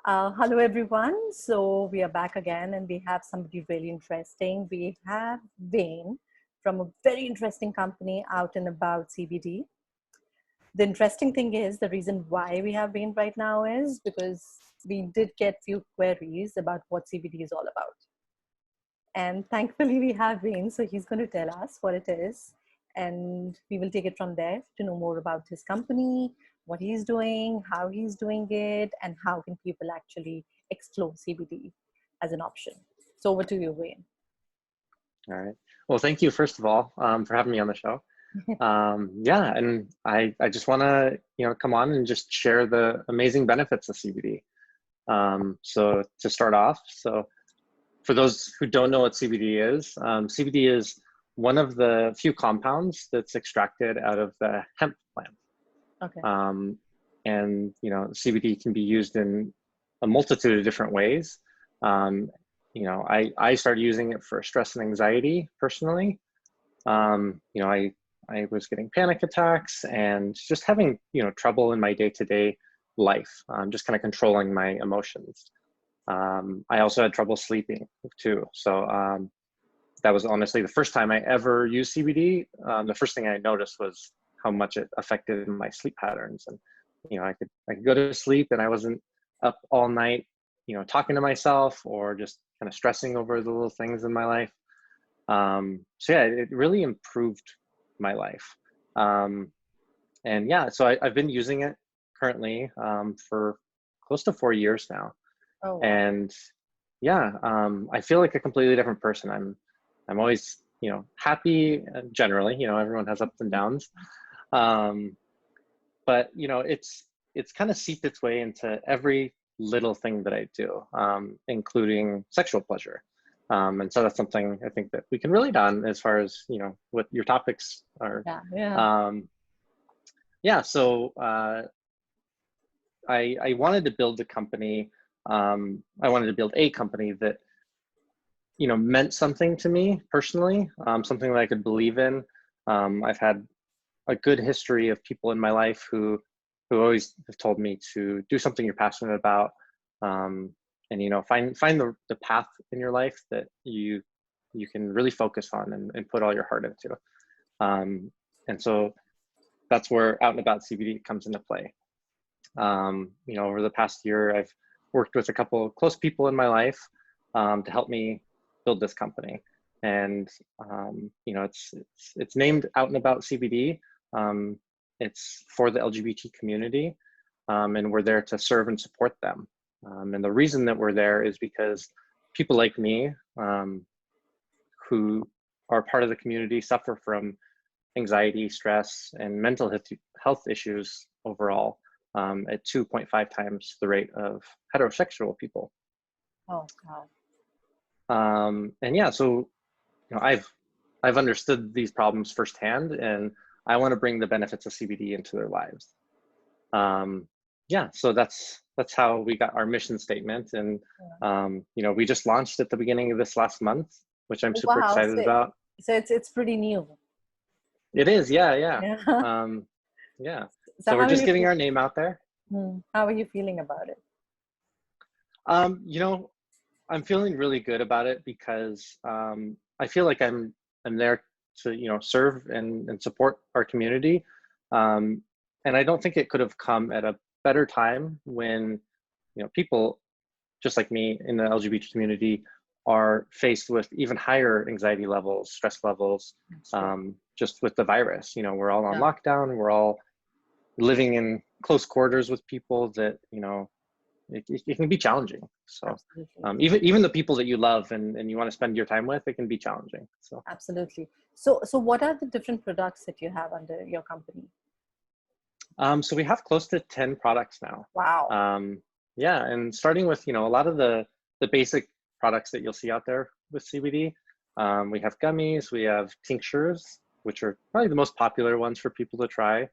Hello, everyone. So we are back again and we have somebody really interesting. We have Wayne from a very interesting company out and about CBD. The interesting thing is the reason why we have Wayne right now is because we did get few queries about what CBD is all about. And thankfully we have Wayne, so he's going to tell us what it is. And we will take it from there to know more about his company, what he's doing, how he's doing it, and how can people actually explore CBD as an option. So over to you, Wayne. All right. Well, thank you, first of all, for having me on the show. Yeah, and I just want to, come on and just share the amazing benefits of CBD. So to start off, so for those who don't know what CBD is, CBD is one of the few compounds that's extracted out of the hemp plant. Okay. And CBD can be used in a multitude of different ways. I started using it for stress and anxiety personally. I was getting panic attacks and just having trouble in my day-to-day life, just kind of controlling my emotions. I also had trouble sleeping too. So that was honestly the first time I ever used CBD. The first thing I noticed was how much it affected my sleep patterns. And I could go to sleep and I wasn't up all night, talking to myself or just kind of stressing over the little things in my life. So yeah, it really improved my life. And yeah, so I've been using it currently for close to 4 years now. Oh, wow. And yeah, I feel like a completely different person. I'm always, happy generally, everyone has ups and downs. But it's kind of seeped its way into every little thing that I do, including sexual pleasure. And so that's something I think that we can relate on as far as, what your topics are. Yeah. So I wanted to build a company. I wanted to build a company that, meant something to me personally, something that I could believe in. I've had a good history of people in my life who always have told me to do something you're passionate about, and find the path in your life that you can really focus on and put all your heart into. And so that's where Out and About CBD comes into play. Over the past year, I've worked with a couple of close people in my life to help me build this company. And it's named Out and About CBD. It's for the LGBT community, and we're there to serve and support them. And the reason that we're there is because people like me, who are part of the community, suffer from anxiety, stress, and mental health issues overall, at 2.5 times the rate of heterosexual people. Oh, wow. And yeah, so I've understood these problems firsthand, and I want to bring the benefits of CBD into their lives. Yeah, so that's how we got our mission statement, and we just launched at the beginning of this last month, which I'm super excited about. So it's pretty new. It is, yeah. Yeah. Yeah. So we're just getting our name out there. How are you feeling about it? I'm feeling really good about it because I feel like I'm there to serve and support our community, and I don't think it could have come at a better time when people just like me in the LGBT community are faced with even higher anxiety levels, stress levels, just with the virus. We're all on lockdown. We're all living in close quarters with people that it can be challenging. So even the people that you love and you want to spend your time with, it can be challenging. So absolutely. So what are the different products that you have under your company? So we have close to 10 products now. Wow. Yeah, and starting with a lot of the basic products that you'll see out there with CBD. We have gummies, we have tinctures, which are probably the most popular ones for people to try.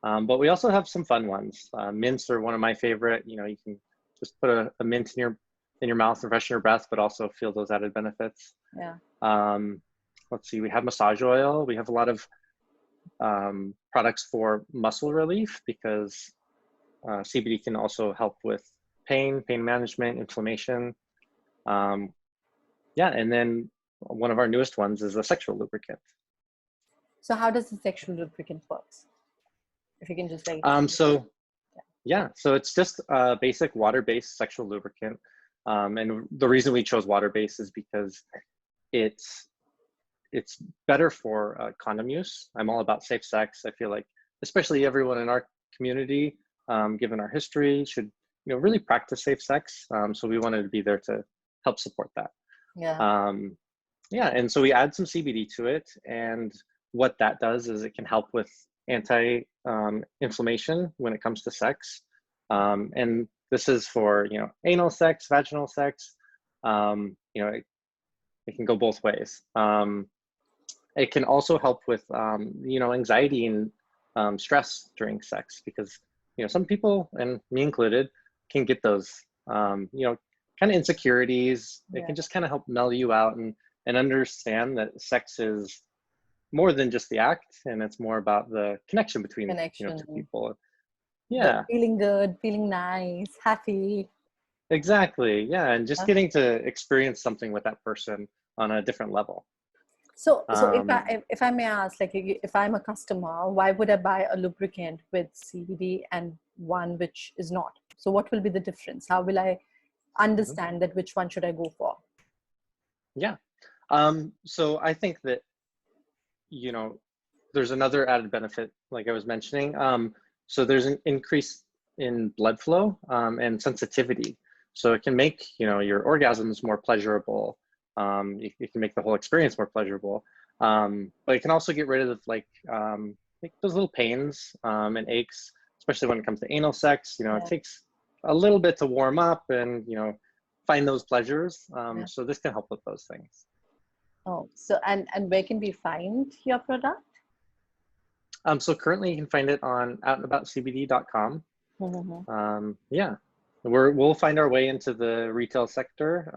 But we also have some fun ones. Mints are one of my favorite. You can just put a mint in your mouth and freshen your breath, but also feel those added benefits. Yeah. Let's see, we have massage oil. We have a lot of products for muscle relief because CBD can also help with pain management, inflammation. Yeah, and then one of our newest ones is a sexual lubricant. So how does the sexual lubricant works? If you can just like. So yeah, so it's just a basic water-based sexual lubricant. And the reason we chose water-based is because it's better for condom use. I'm all about safe sex. I feel like, especially everyone in our community, given our history, should really practice safe sex. So we wanted to be there to help support that. Yeah. Yeah, and so we add some CBD to it, and what that does is it can help with anti-inflammation when it comes to sex. And this is for anal sex, vaginal sex. It can go both ways. It can also help with anxiety and stress during sex, because some people, and me included, can get those kind of insecurities. Yeah. It can just kind of help mellow you out and understand that sex is more than just the act, and it's more about the connection between two people. Yeah, feeling good, feeling nice, happy. exactly. Yeah, and just getting to experience something with that person on a different level. So if I may ask, like, if I'm a customer, why would I buy a lubricant with CBD and one which is not? So what will be the difference? How will I understand that which one should I go for? Yeah. So I think that there's another added benefit, like I was mentioning. So there's an increase in blood flow and sensitivity. So it can make your orgasms more pleasurable. It can make the whole experience more pleasurable. But it can also get rid of like those little pains and aches, especially when it comes to anal sex. It takes a little bit to warm up and find those pleasures. So this can help with those things. Oh, so and where can we find your product? So currently you can find it on aboutcbd.com. Yeah, we'll find our way into the retail sector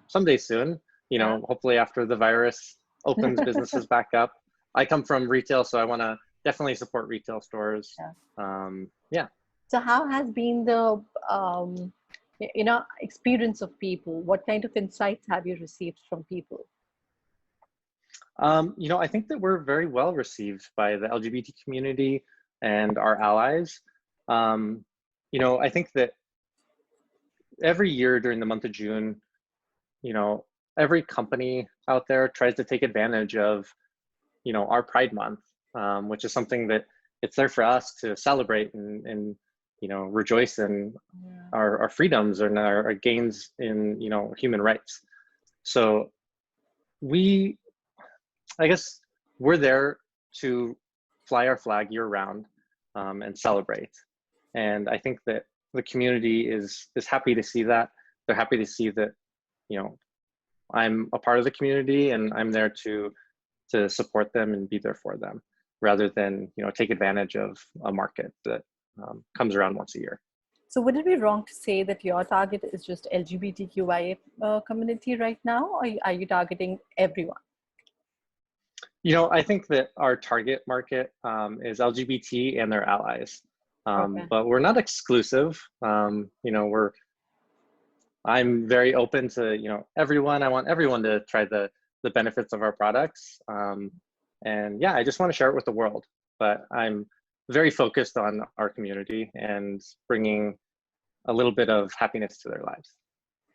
someday soon. Hopefully after the virus opens businesses back up. I come from retail, so I want to definitely support retail stores. Yeah. So how has been the experience of people? What kind of insights have you received from people? I think that we're very well received by the LGBT community and our allies. I think that every year during the month of June, every company out there tries to take advantage of, our Pride Month, which is something that it's there for us to celebrate and rejoice in our freedoms and our gains in, human rights. So I guess we're there to fly our flag year round and celebrate. And I think that the community is happy to see that. They're happy to see that, I'm a part of the community and I'm there to support them and be there for them, rather than, take advantage of a market that comes around once a year. So would it be wrong to say that your target is just LGBTQIA community right now, or are you targeting everyone? I think that our target market is LGBT and their allies, but we're not exclusive. I'm very open to everyone. I want everyone to try the benefits of our products, and yeah, I just want to share it with the world. But I'm very focused on our community and bringing a little bit of happiness to their lives.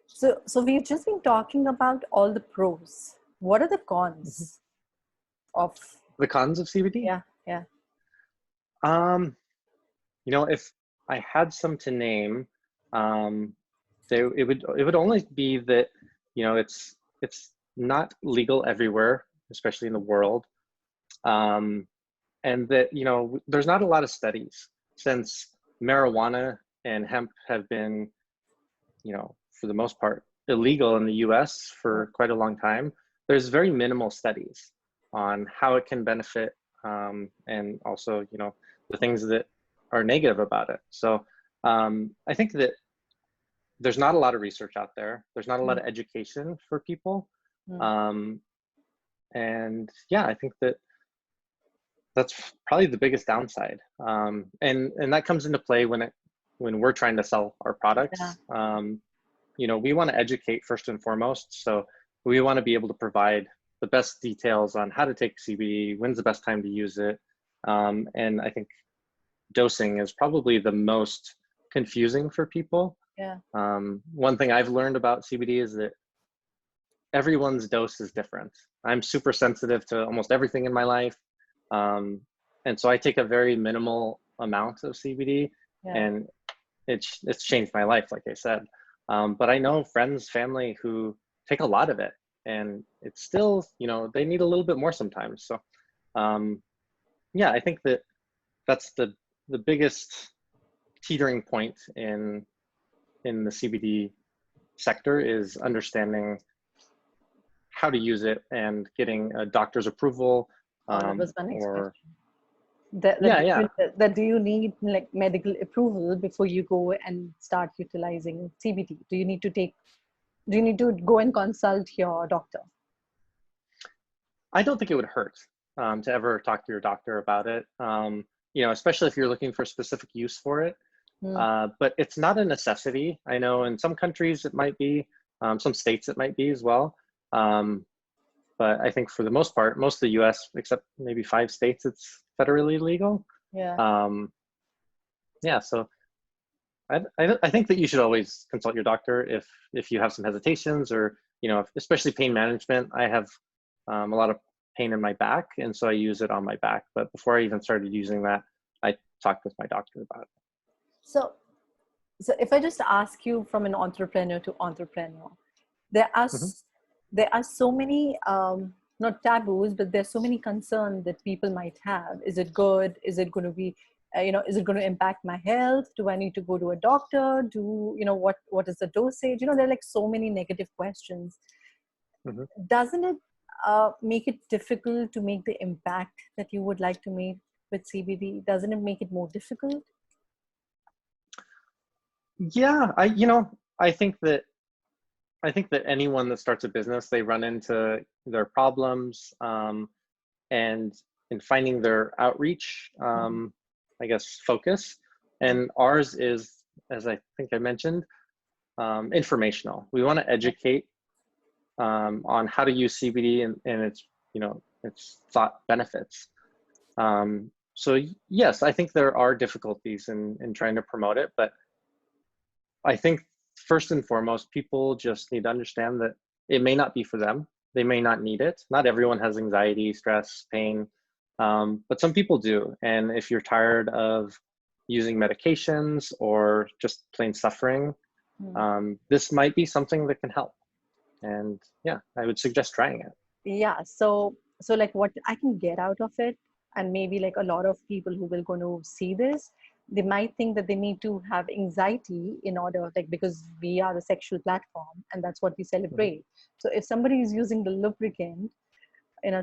So we've just been talking about all the pros. What are the cons? Of the cons of CBD? Yeah. If I had some to name, it would only be that it's not legal everywhere, especially in the world, and that there's not a lot of studies, since marijuana and hemp have been for the most part illegal in the US for quite a long time. There's very minimal studies on how it can benefit, and also the things that are negative about it. So I think that there's not a lot of research out there. There's not a lot of education for people. And yeah, I think that that's probably the biggest downside. And that comes into play when it when we're trying to sell our Yeah. products, we want to educate first and foremost. So we want to be able to provide the best details on how to take CBD, when's the best time to use it. And I think dosing is probably the most confusing for people. Yeah. One thing I've learned about CBD is that everyone's dose is different. I'm super sensitive to almost everything in my life. And so I take a very minimal amount of CBD, Yeah. and it's changed my life, like I said. But I know friends, family who take a lot of it, and it's still, they need a little bit more sometimes. So yeah, I think that that's the biggest teetering point in the CBD sector is understanding how to use it and getting a doctor's approval. Oh, that was my next Or question. That, yeah, yeah. that do you need like medical approval before you go and start utilizing CBD? Do you need to go and consult your doctor? I don't think it would hurt to ever talk to your doctor about it. Especially if you're looking for specific use for it. Hmm. But it's not a necessity. I know in some countries it might be, some states it might be as well. But I think for the most part, most of the US, except maybe 5 states, it's federally legal. Yeah. Yeah, so I think that you should always consult your doctor if you have some hesitations, or, especially pain management. I have a lot of pain in my back, and so I use it on my back. But before I even started using that, I talked with my doctor about it. So, so if I just ask you from an entrepreneur to entrepreneur, there are Mhm. there are so many not taboos, but there's so many concerns that people might have. Is it good? Is it going to be is it going to impact my health? Do I need to go to a doctor? What is the dosage? There are like so many negative questions. Mhm. Doesn't it make it difficult to make the impact that you would like to make with CBD? Doesn't it make it more difficult? Yeah, I think that anyone that starts a business, they run into their problems, and in finding their outreach, Mhm. I guess, focus. Yeah. And ours is, as I think I mentioned, informational. We want to educate on how to use CBD and its thought benefits. So yes, I think there are difficulties in trying to promote it, but I think first and foremost, people just need to understand that it may not be for them. They may not need it. Not everyone has anxiety, stress, pain, but some people do. And if you're tired of using medications or just plain suffering, Mm. this might be something that can help. And yeah, I would suggest trying it. Yeah. So like what I can get out of it, and maybe like a lot of people who will going to see this, they might think that they need to have anxiety in order, like, because we are a sexual platform and that's what we Mhm. celebrate. So if somebody is using the lubricant,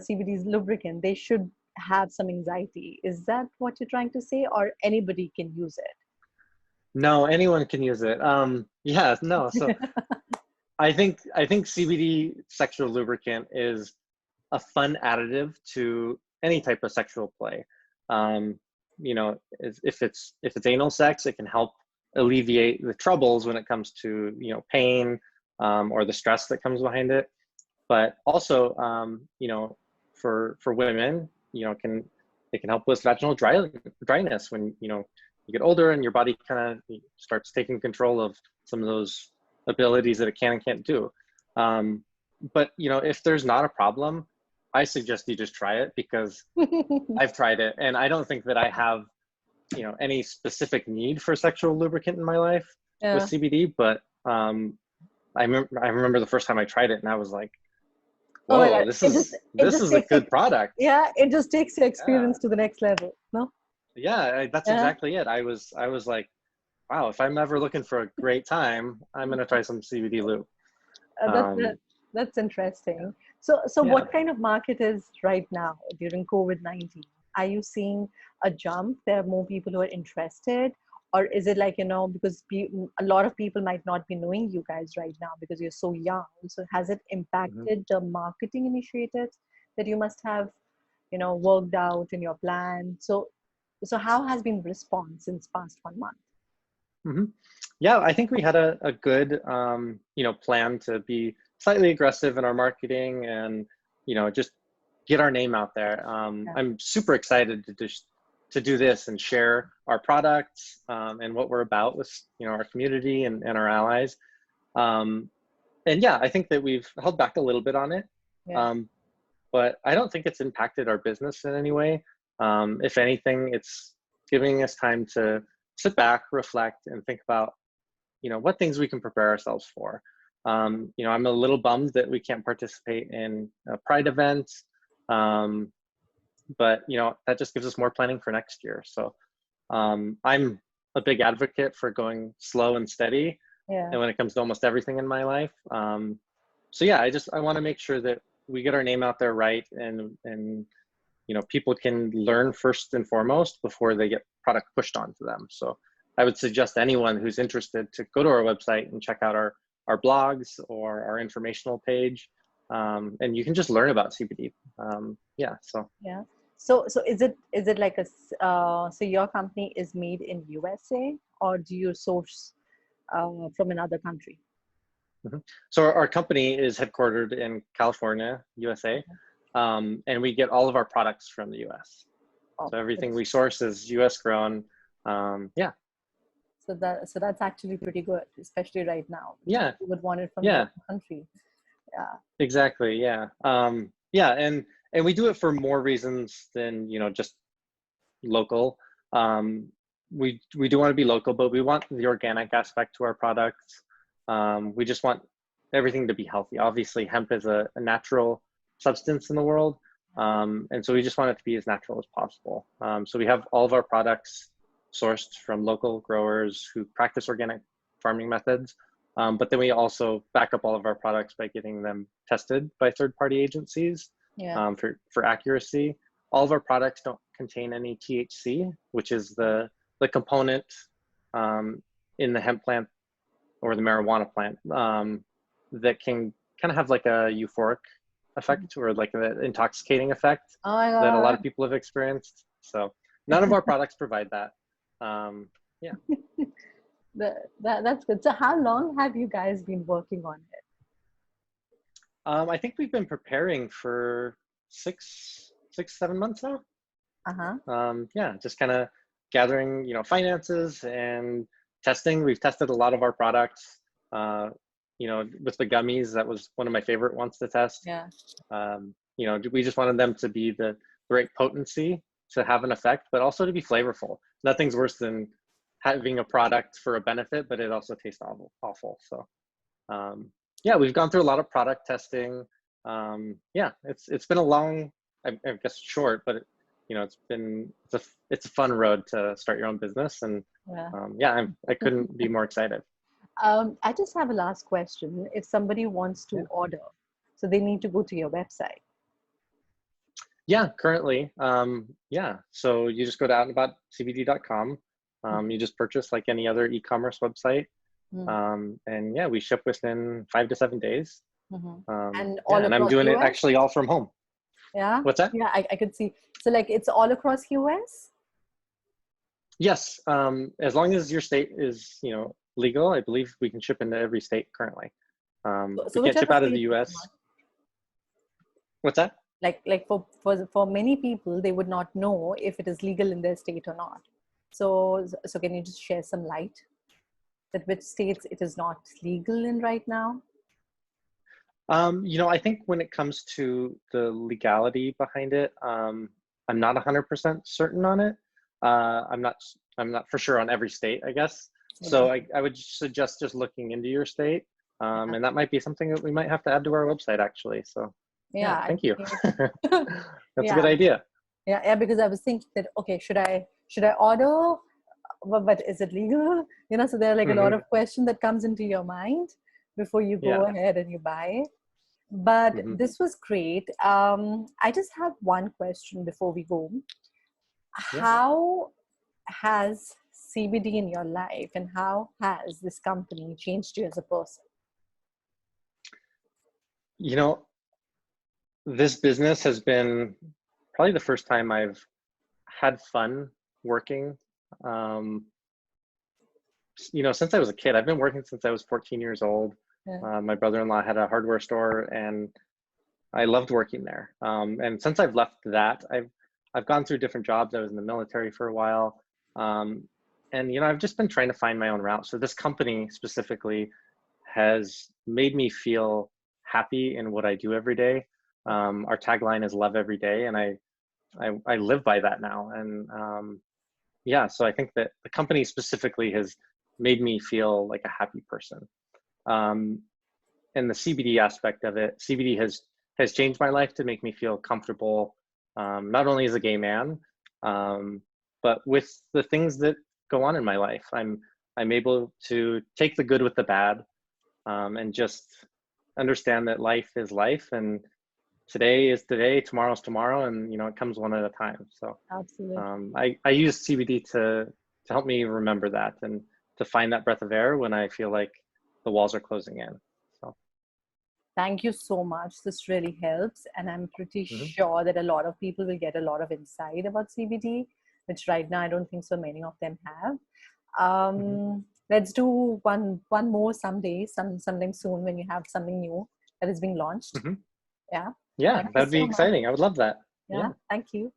CBD's lubricant, they should have some anxiety. Is that what you're trying to say, or anybody can use No, anyone can use it. Yeah, no. So it? I think CBD sexual lubricant is a fun additive to any type of sexual play. If it's anal sex, it can help alleviate the troubles when it comes to pain, or the stress that comes behind it. But also, for women, it can help with vaginal dryness when you get older and your body kind of starts taking control of some of those abilities that it can and can't do. But if there's not a problem, I suggest you just try it, because I've tried it and I don't think that I have any specific need for sexual lubricant in my life with Yeah. CBD. But I remember the first time I tried it and I was like, Oh my whoa, God. this It just is it this just is a takes it. good product. Yeah, it just takes your Yeah, experience to the next level. No? yeah, that's Yeah. exactly it. I was like, wow, if I'm ever looking for a great time, I'm gonna try some CBD lube. Uh, that, that Um, that's yeah, interesting. So yeah. what kind of market is right now during COVID-19? Are you seeing a jump? There are more people who are interested, or is it like because a lot of people might not be knowing you guys right now because you're so young? So has it Mhm. impacted the marketing initiatives that you must have worked out in your plan? So how has been response since past 1 month? Hmm. Yeah, I think we had a good, plan to be slightly aggressive in our marketing and, just get our name out there. Yeah. I'm super excited to do this and share our products and what we're about with, our community and our allies. Um, and yeah, I think that we've held back a little bit on it. Yeah. Um, but I don't think it's impacted our business in any way. If anything, it's giving us time to sit back, reflect, and think about, what things we can prepare ourselves for. I'm a little bummed that we can't participate in a Pride event, but that just gives us more planning for next year. So I'm a big advocate for going slow and steady, Yeah. and when it comes to almost everything in my life. So yeah, I want to make sure that we get our name out there right, and people can learn first and foremost before they get product pushed onto them. So I would suggest anyone who's interested to go to our website and check out our blogs or our informational page, and you can just learn about CBD. Yeah, so Yeah. So is it like so your company is made in USA, or do you source from another country? mhm. So our company is headquartered in California, USA, and we get all of our products from the US. Oh, So everything it's- we source is US grown. Yeah, so that's actually pretty good, especially right now. yeah, You would want it from your yeah, own country. Yeah. exactly. Yeah, yeah, and we do it for more reasons than just local. Um, we do want to be local, but we want the organic aspect to our products. We just want everything to be healthy. Obviously, hemp is a natural substance in the world, and so we just want it to be as natural as possible. So we have all of our products sourced from local growers who practice organic farming methods. But then we also back up all of our products by getting them tested by third-party agencies Yeah. for accuracy. All of our products don't contain any THC, which is the component in the hemp plant or the marijuana plant that can kind of have like a euphoric effect or like an intoxicating effect Oh my that a lot of God. people have experienced. So none of our products provide that. Yeah. That's good. So how long have you guys been working on it? I think we've been preparing for 7 months now. Uh-huh. Yeah, just kind of gathering, finances and testing. We've tested a lot of our products. With the gummies, that was one of my favorite ones to test. Yeah. We just wanted them to be the right potency to have an effect, but also to be flavorful. Nothing's worse than having a product for a benefit, but it also tastes awful. So, yeah, we've gone through a lot of product testing. Yeah, it's been a long, I guess short, but it's a fun road to start your own business, and Yeah. yeah, I couldn't be more excited. I just have a last question. If somebody wants to Yeah, order, so they need to go to your website. yeah. Currently, yeah. So you just go to outandaboutcbd.com. You just purchase like any other e-commerce website, Mm. and yeah, we ship within 5 to 7 days. Hmm. And Yeah, all and I'm across doing it US? actually all from home. Yeah. What's that? Yeah, I could see. So like it's all across US? Yes, as long as your state is, legal, I believe we can ship into every state currently. So We can't ship whichever out of the state you US. want. What's that? Like for many people, they would not know if it is legal in their state or not. So can you just share some light that which states it is not legal in right now? I think when it comes to the legality behind it, I'm not 100% certain on it. I'm not. I'm not for sure on every state, I guess. Yeah. So I would suggest just looking into your state, Yeah. and that might be something that we might have to add to our website, actually. So Yeah. yeah, I thank you. think That's a yeah. good idea. Yeah, because I was thinking that okay, should I order, but is it legal? So there are like a lot Hmm. of questions that comes into your mind before you Yeah. go ahead and you buy it. But Hmm. this was great. I just have one question before we go. Yeah. How has CBD in your life, and how has this company changed you as a person? You know, this business has been probably the first time I've had fun working. Um, since I was a kid. I've been working since I was 14 years old. Yeah. My brother-in-law had a hardware store, and I loved working there. And since I've left that, I've gone through different jobs. I was in the military for a while, and I've just been trying to find my own route. So this company specifically has made me feel happy in what I do every day. Our tagline is "Love every day," and I live by that now. And yeah, so I think that the company specifically has made me feel like a happy person. And the CBD aspect of it, CBD has changed my life to make me feel comfortable, not only as a gay man, but with the things that go on in my life. I'm able to take the good with the bad, and just understand that life is life, and today is today, tomorrow's tomorrow, and it comes one at a time. So Absolutely. I use CBD to help me remember that, and to find that breath of air when I feel like the walls are closing in. So Thank you so much. This really helps. And I'm pretty mhm, sure that a lot of people will get a lot of insight about CBD, which right now I don't think so many of them have. mhm, Let's do one more someday, sometime soon when you have something new that is being launched. mhm. Yeah. Yeah, Thank you that'd be so much. exciting. I would love that. Yeah. Yeah. Thank you.